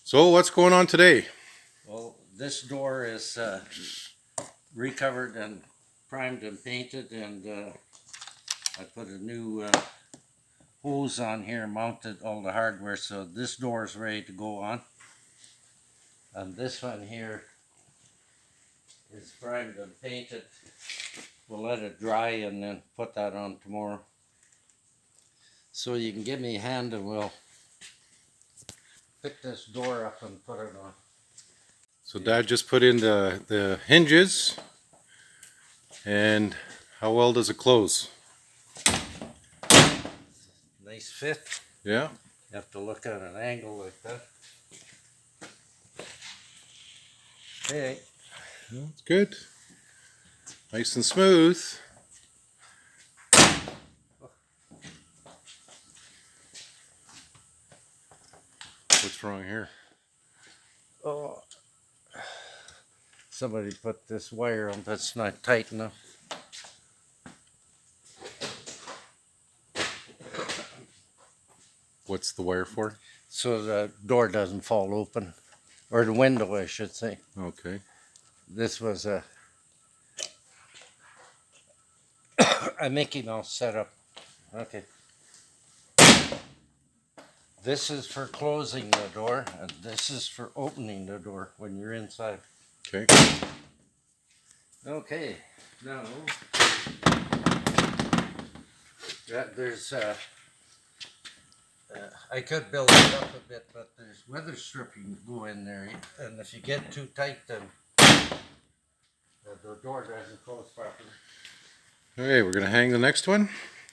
So what's going on today? Well, this door is recovered and primed and painted, and I put a new hose on here, mounted all the hardware, so this door is ready to go on. And this one here is primed and painted. We'll let it dry and then put that on tomorrow. So you can give me a hand and we'll pick this door up and put it on. So Dad just put in the hinges, and how well does it close? Nice fit. Yeah. You have to look at an angle like that. Hey. That's good. Nice and smooth. What's wrong here? Oh, somebody put this wire on that's not tight enough. What's the wire for? So the door doesn't fall open, or the window, I should say. Okay. This was a Mickey Mouse setup. Okay. This is for closing the door, and this is for opening the door when you're inside. Okay. Okay. Now, there's I could build it up a bit, but there's weather stripping to go in there, and if you get too tight, then the door doesn't close properly. Okay, we're gonna hang the next one,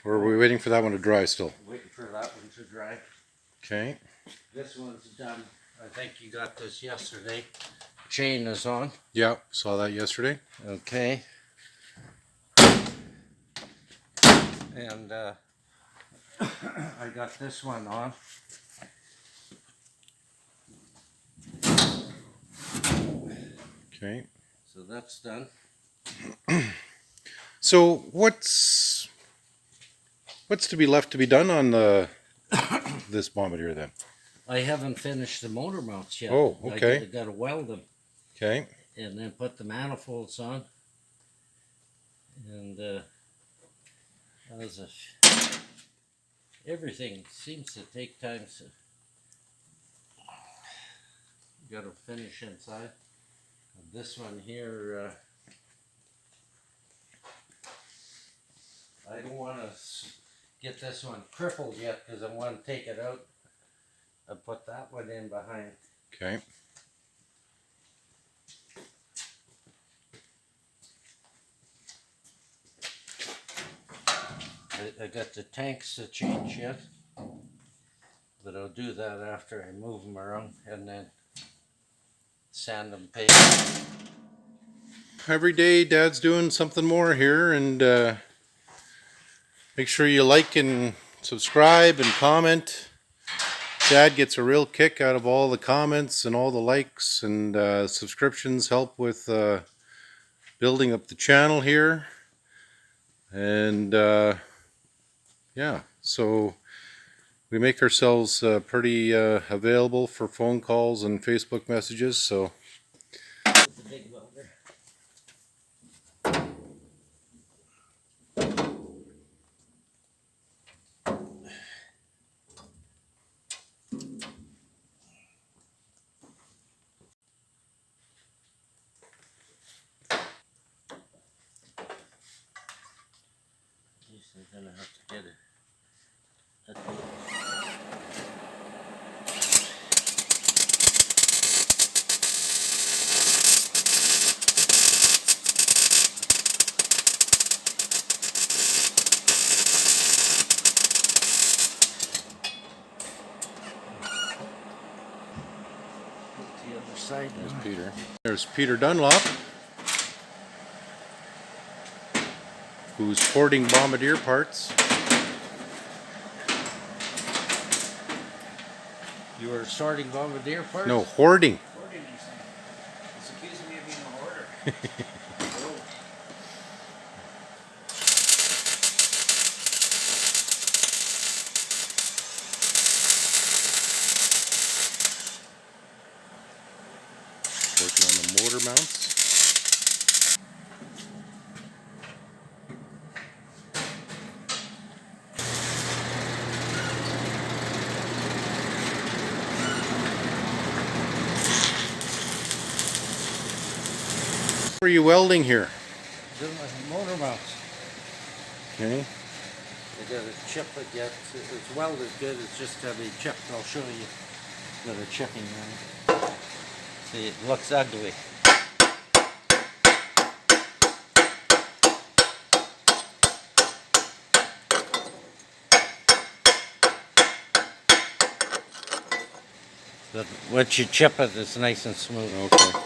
or are we waiting for that one to dry still? Waiting for that one to dry. Okay. This one's done. I think you got this yesterday. Chain is on. Yeah, saw that yesterday. Okay. And I got this one on. Okay. So that's done. So what's to be left to be done on this bombardier then? I haven't finished the motor mounts yet. Oh, okay. I got to weld them. Okay. And then put the manifolds on. And everything seems to take time. So you got to finish inside. And this one here, I don't want to get this one crippled yet because I want to take it out and put that one in behind. Okay. I got the tanks to change yet, but I'll do that after I move them around and then sand them, paint. Every day Dad's doing something more here, and make sure you like and subscribe and comment. Dad gets a real kick out of all the comments and all the likes, and subscriptions help with building up the channel here. And yeah, so we make ourselves pretty available for phone calls and Facebook messages. So The big welder. I'm gonna have to get it. The other side. there's Peter. There's Peter Dunlop, who's hoarding bombardier parts. You were sorting bombardier parts? No, hoarding. Hoarding, he's accusing me of being a hoarder. motor mounts. What are you welding here? Doing my motor mounts. Okay. I gotta chip it yet. It's welded good, it's just gotta be chipped. I'll show you. Got a chipping on it. See, it looks ugly. But once you chip it, it's nice and smooth. Okay.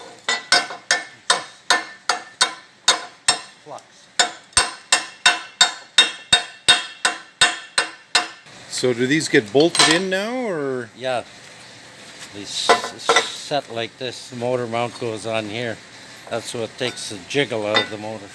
Flux. So do these get bolted in now, or? Yeah, they set like this. The motor mount goes on here. That's what takes the jiggle out of the motor.